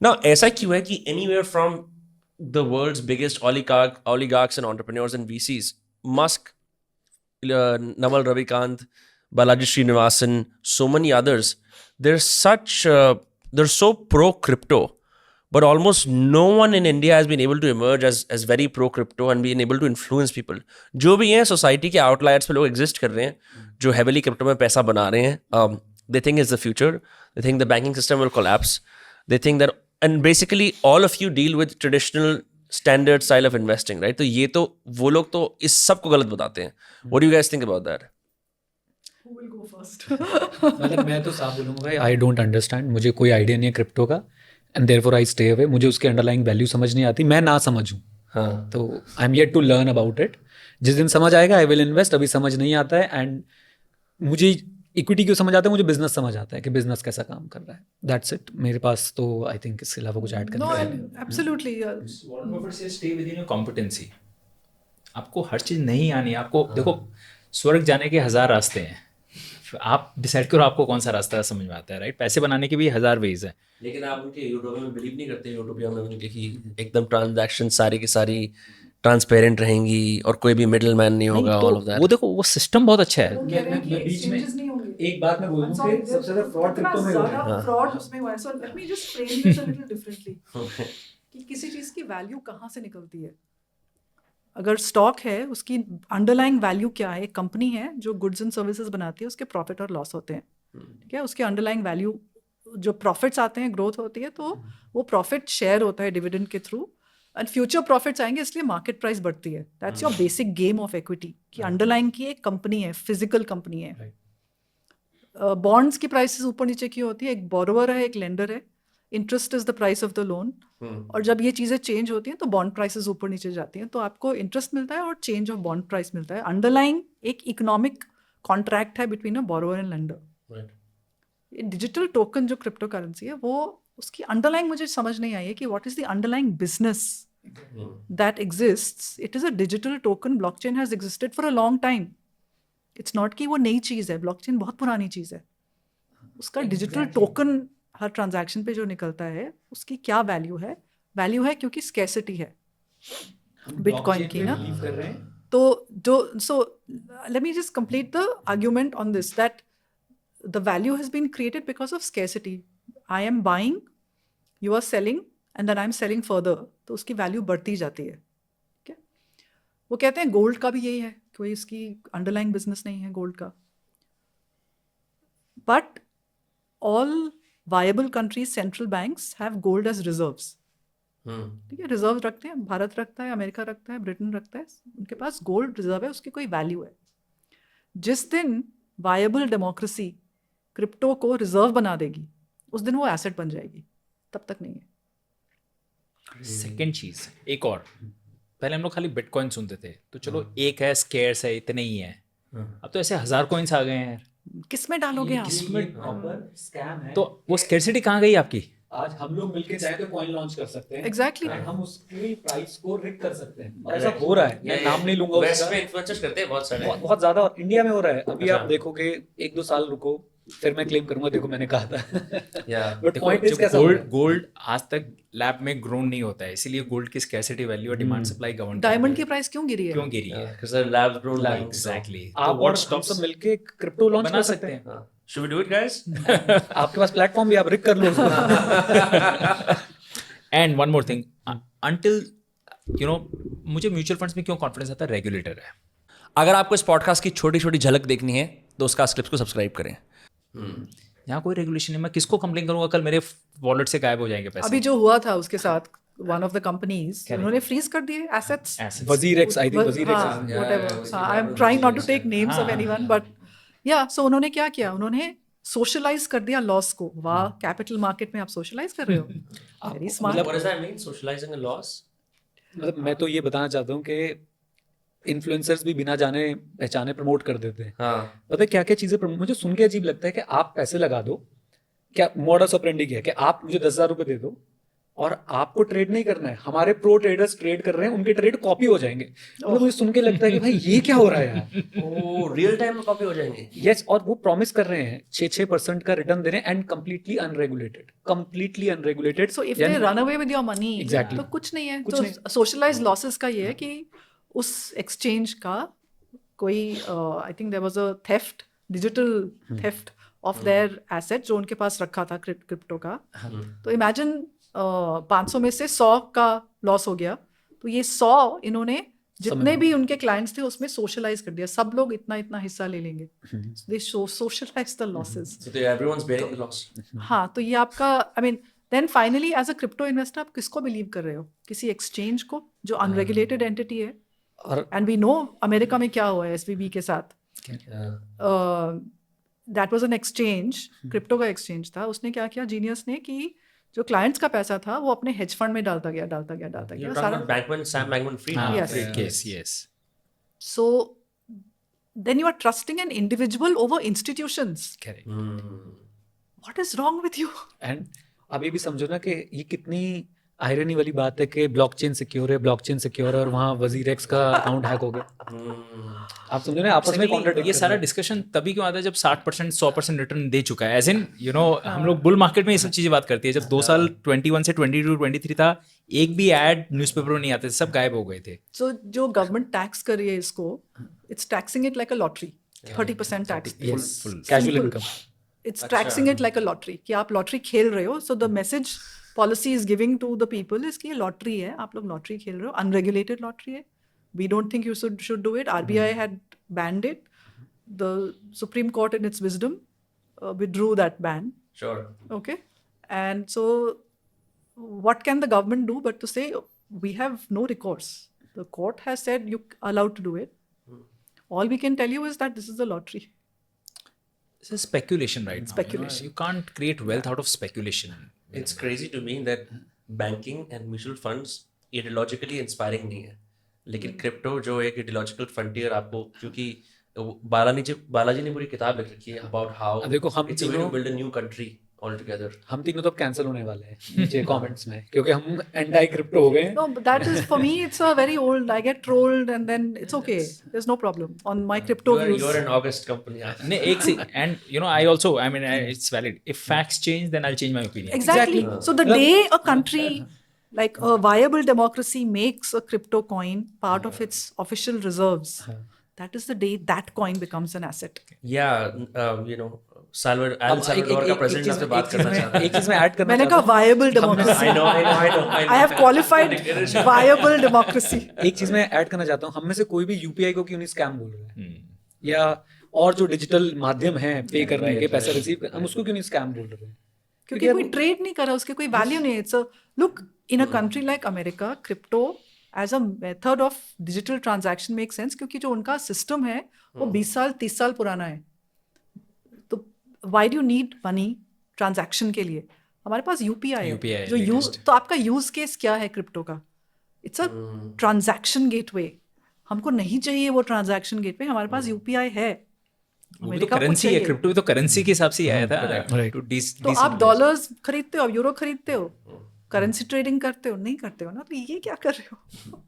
Now, ऐसा क्यों है कि anywhere from the world's biggest oligarchs and entrepreneurs and VCs, Musk, Naval Ravikant, Balaji Srinivasan, so many others, they're so pro crypto, but almost no one in India has been able to emerge as very pro crypto and been able to influence people. जो भी हैं society के outliers पे लोग exist कर रहे हैं जो हेविली क्रिप्टो में पैसा बना रहे हैं. They think it's the future. They think the banking system will collapse. They think that, and basically all of you deal with traditional standard style of investing, right? तो ये तो वो लोग तो इस सब को गलत बताते हैं. What do you guys think about that? Who will go first? मतलब मैं तो साफ बोलूँगा भाई, आई डोंट अंडरस्टैंड, मुझे कोई आइडिया नहीं है क्रिप्टो का, and therefore I stay away. मुझे उसके अंडरलाइंग वैल्यू समझ नहीं आती, मैं ना समझूँ. हाँ. तो I am yet to learn about it. जिस दिन समझ आएगा आई विल इन्वेस्ट. अभी समझ नहीं आता है. एंड मुझे इक्विटी क्यों समझ आता है, मुझे बिजनेस समझ आता है कि बिजनेस कैसा काम कर रहा है. That's it. मेरे पास तो आई थिंक इसके अलावा कुछ ऐड करने No, का and नहीं. absolutely. Warren Buffett says stay within your competency. आपको हर चीज़ नहीं आनी. आपको देखो, स्वर्ग जाने के 1000 रास्ते हैं. आप डिसाइड करो आपको कौन सा रास्ता समझ में आता है, राइट? पैसे बनाने के भी 1000 वेज हैं. लेकिन आप उनके यूटोपिया में बिलीव नहीं करते. यूटोपिया में उनके कि एकदम ट्रांजैक्शन सारी की सारी ट्रांसपेरेंट रहेंगी और कोई भी मिडिल मैन नहीं होगा. तो ऑल ऑफ दैट. वो देखो, वो सिस्टम बहुत अच्छा है. वो कह रहे हैं कि मैं बीच में exchanges नहीं होंगे. एक बात मैं बोलूँ Sorry, कि सबसे ज़्यादा फ्रॉड कितना क्रिप्टो में हो रहा है. ज़्यादा fraud उसमें हुआ है. So let me just frame this a little differently. कि किसी चीज़ की वैल्यू कहाँ से निकलती है. अगर स्टॉक है, उसकी अंडरलाइंग वैल्यू क्या है. एक कंपनी है जो गुड्स एंड सर्विसेज बनाती है, उसके प्रॉफिट और लॉस होते हैं. ठीक है, उसके अंडरलाइंग वैल्यू जो प्रॉफिट्स आते हैं, ग्रोथ होती है, तो वो प्रॉफिट शेयर होता है डिविडेंड के थ्रू, एंड फ्यूचर प्रॉफिट्स आएंगे, इसलिए मार्केट प्राइस बढ़ती है. That's your basic game of equity. कि अंडरलाइंग की एक कंपनी है, फिजिकल कंपनी है. बॉन्ड्स की प्राइसेस ऊपर नीचे की होती है. एक बोरोवर है, एक लेंडर है. Interest is the price of the loan. और जब ये चीज़ें चेंज होती हैं तो बॉन्ड प्राइसेस ऊपर नीचे जाती हैं. तो आपको इंटरेस्ट मिलता है और चेंज ऑफ बॉन्ड प्राइस मिलता है. अंडरलाइंग एक इकोनॉमिक कॉन्ट्रैक्ट है between a borrower and lender. Digital token जो क्रिप्टो करेंसी है, वो उसकी अंडरलाइंग मुझे समझ नहीं आई है कि what is the underlying business that exists. It is a digital token. Blockchain has existed for a long time. It's not कि वो नई चीज़ है. ब्लॉकचेन बहुत पुरानी चीज़ है. उसका डिजिटल टोकन हर ट्रांजैक्शन पे जो निकलता है, उसकी क्या वैल्यू है. वैल्यू है क्योंकि स्कैसिटी है बिटकॉइन की ना. बिलीव कर रहे हैं. तो जो so let me just complete the argument on this, that the value has been created because of scarcity. I am buying, you are selling, and then I am selling further. तो उसकी value बढ़ती जाती है. ठीक है. वो कहते हैं गोल्ड का भी यही है, कोई इसकी अंडरलाइंग बिजनेस नहीं है गोल्ड का. But all viable countries central banks have gold as reserves. ठीक है, रिजर्व रखते हैं. भारत रखता है, अमेरिका रखता है, ब्रिटेन रखता है. उनके पास गोल्ड रिजर्व है, उसकी कोई वैल्यू है. जिस दिन वायबल डेमोक्रेसी क्रिप्टो को रिजर्व बना देगी, उस दिन वो एसेट बन जाएगी. तब तक नहीं है. सेकेंड चीज़ एक और, पहले हम लोग खाली बिटकॉइन सुनते थे, तो चलो एक है, स्केयर्स है, इतने ही है. अब तो ऐसे 1000 कॉइन्स आ गए हैं यार. किस में डालोगे आप? प्रॉपर स्कैम है. तो वो स्केर्सिटी कहाँ गई आपकी? आज हम लोग मिलके चाहे तो कॉइन लॉन्च कर सकते हैं. Exactly. And हम उसकी प्राइस को रिग कर सकते हैं. और ऐसा हो रहा है. मैं नाम नहीं लूंगा वेस्ट उसका. में इन्फ्लुएंसर्स करते हैं बहुत सारे. बहुत ज्यादा और इंडिया में हो रहा है. अभी आप देखोगे 1-2 साल रुको, फिर मैं क्लेम करूंगा देखो मैंने कहा था. बट पॉइंट इज कैसा गोल्ड आज तक लैब में ग्रोन नहीं होता है, इसीलिए गोल्ड की स्कैसिटी वैल्यू और डिमांड सप्लाई गवर्न डायमंड की प्राइस क्यों गिरी है? क्यों गिरी है? Because the labs grown like exactly. आप और हम सब मिलके क्रिप्टो लॉन्च कर सकते हैं. Should we do it, guys? आपके पास प्लेटफॉर्म भी, आप रिग कर लो उसको. And one more thing, until मुझे म्यूचुअल फंड्स में क्यों कॉन्फिडेंस आता है? रेगुलेटर है. अगर आपको इस पॉडकास्ट की छोटी छोटी झलक देखनी है तो उसका क्लिप्स को सब्सक्राइब करें. यहाँ कोई रेगुलेशन नहीं. मैं किसको कंप्लेन करूंगा? कल मेरे वॉलेट से गायब हो जाएंगे पैसे. अभी जो हुआ था उसके साथ वन ऑफ द कंपनीज, उन्होंने फ्रीज कर दिए assets. WazirX, I think WazirX. Whatever. I am trying not to take names of anyone, but yeah so उन्होंने क्या किया, उन्होंने सोशलाइज कर दिया लॉस को. वाह, कैपिटल मार्केट में आप सोशलाइज कर रहे हो. Very smart. What does that mean? Socializing a loss? मतलब मैं तो ये बताना चाहता हूँ कि इन्फ्लुएंसर्स भी बिना जाने पहचाने प्रमोट कर देते हैं. हाँ. पता है क्या क्या चीजें मुझे सुन के अजीब लगता है कि आप पैसे लगा दो. क्या मॉडस ऑपरेंडी क्या है कि आप मुझे 10,000 रुपए दे दो और आपको ट्रेड नहीं करना है, हमारे प्रो ट्रेडर्स ट्रेड कर रहे हैं, उनके ट्रेड कॉपी हो जाएंगे। मतलब मुझे सुन के लगता है कि भाई ये क्या हो रहा है यार। ओ रियल टाइम में कॉपी हो जाएंगे। यस, और वो प्रॉमिस कर रहे हैं 6% का रिटर्न दे रहे हैं, and completely unregulated. So if they run away with your money Exactly. तो कुछ नहीं है। कुछ तो नहीं। सोशलाइज लॉसेस का ये है कि उस एक्सचेंज का कोई I think there was a theft, digital theft of their asset जो उनके पास रखा था क्रिप्टो का। तो इमेजिन 500 में से 100 का लॉस हो गया, तो ये 100 इन्होंने जितने भी उनके क्लाइंट्स थे उसमें सोशलाइज कर दिया, सब लोग इतना इतना हिस्सा ले लेंगे। They socialize the losses. So everyone's bearing the loss. हाँ, तो ये आपका I mean then finally as a crypto investor आप किसको बिलीव कर रहे हो? किसी एक्सचेंज को जो अनरेगुलेटेड एंटिटी है। और एंड वी नो अमेरिका में क्या हुआ है SVB के साथ। That was an exchange, crypto का एक्सचेंज था। उसने क्या किया जीनियस ने कि जो क्लाइंट्स का पैसा था वो अपने हेज फंड में डालता गया You're talking सारा। about Bankman, Sam Bankman-Fried. हाँ, Yes. yes. So then you are trusting an individual over institutions. Correct. What is wrong with you? And अभी भी समझो ना कि ये कितनी आयरनी वाली बात है कि ब्लॉकचेन सिक्योर है और वहाँ वजीर एक्स का अकाउंट हैक हो गया। आप समझो ना, आपस में Secondly, कॉन्ट्रडिक्ट ये सारा डिस्कशन तभी क्यों आता है जब 60% 100% रिटर्न दे चुका है। एज इन हम लोग बुल मार्केट में ये सब चीजें बात करती है। जब 2 साल 21 से 22 23 था, एक भी एड न्यूज़पेपर में नहीं आते थे, सब गायब हो गए थे। सो जो गवर्नमेंट टैक्स कर रही है इसको, it's taxing it like a lottery. 30% tax, casual income. It's taxing it like a lottery कि आप लॉटरी खेल रहे हो। So the message policy is giving to the people is कि ये लॉटरी है, आप लोग लॉटरी खेल रहे हो, अनरेगुलेटेड लॉटरी है। We don't think you should do it. RBI had banned it. The Supreme Court in its wisdom withdrew that ban. Sure. Okay, and so what can the government do but to say we have no recourse? The court has said you allowed to do it. All we can tell you is that this is a lottery. This is speculation right now. Speculation. You can't create wealth out of speculation. It's crazy to me that banking and mutual funds ideologically inspiring नहीं है, लेकिन crypto जो एक ideological frontier आपको, क्योंकि बालाजी ने पूरी किताब लिख रखी है about how देखो, हम it's a way to तीनों- build a new country altogether. हम तीनों तो कैंसिल होने वाले हैं नीचे कमेंट्स में, क्योंकि हम एंटी क्रिप्टो हो गए हैं। No, but that is for me. It's a very old. I get trolled, and then it's okay. There's no problem on my crypto views. You're an August company. नहीं, एक सी and I also it's valid. If facts change, then I'll change my opinion. Exactly. Exactly. So the day a country like a viable democracy makes a crypto coin part of its official reserves, that is the day that coin becomes an asset. Yeah, Al Salvador का president आपसे बात करना चाहता है. एक चीज मैं add करना मैंने चाहता कहा viable I democracy. know. I have qualified viable democracy. हूँ, एक चीज मैं ऐड करना चाहता हूँ। हम में से कोई भी UPI को क्यों नहीं स्कैम बोल रहा है, या और जो डिजिटल माध्यम है पे करने के, पैसा रिसीव, हम उसको क्यों नहीं स्कैम बोल रहे हैं? क्योंकि कोई ट्रेड नहीं कर रहा, उसके कोई वैल्यू नहीं है। It's a look in a country like America, crypto as a method of digital transaction make sense, क्योंकि जो उनका सिस्टम है वो 20 साल 30 साल पुराना है। तो why do you need money transaction के लिए? हमारे पास UPI है UPI जो यूज, तो आपका यूज केस क्या है क्रिप्टो का? It's a transaction gateway. हमको नहीं चाहिए वो ट्रांजैक्शन गेटवे, हमारे पास UPI है। वो भी तो अमेरिका को करेंसी है, चाहिए। क्रिप्टो भी तो करेंसी के हिसाब से ही आया था। Right. To तो आप डॉलर्स खरीदते हो, आप यूरो खरीदते हो, करेंसी ट्रेडिंग करते हो? नहीं करते हो ना, तो ये क्या कर रहे हो?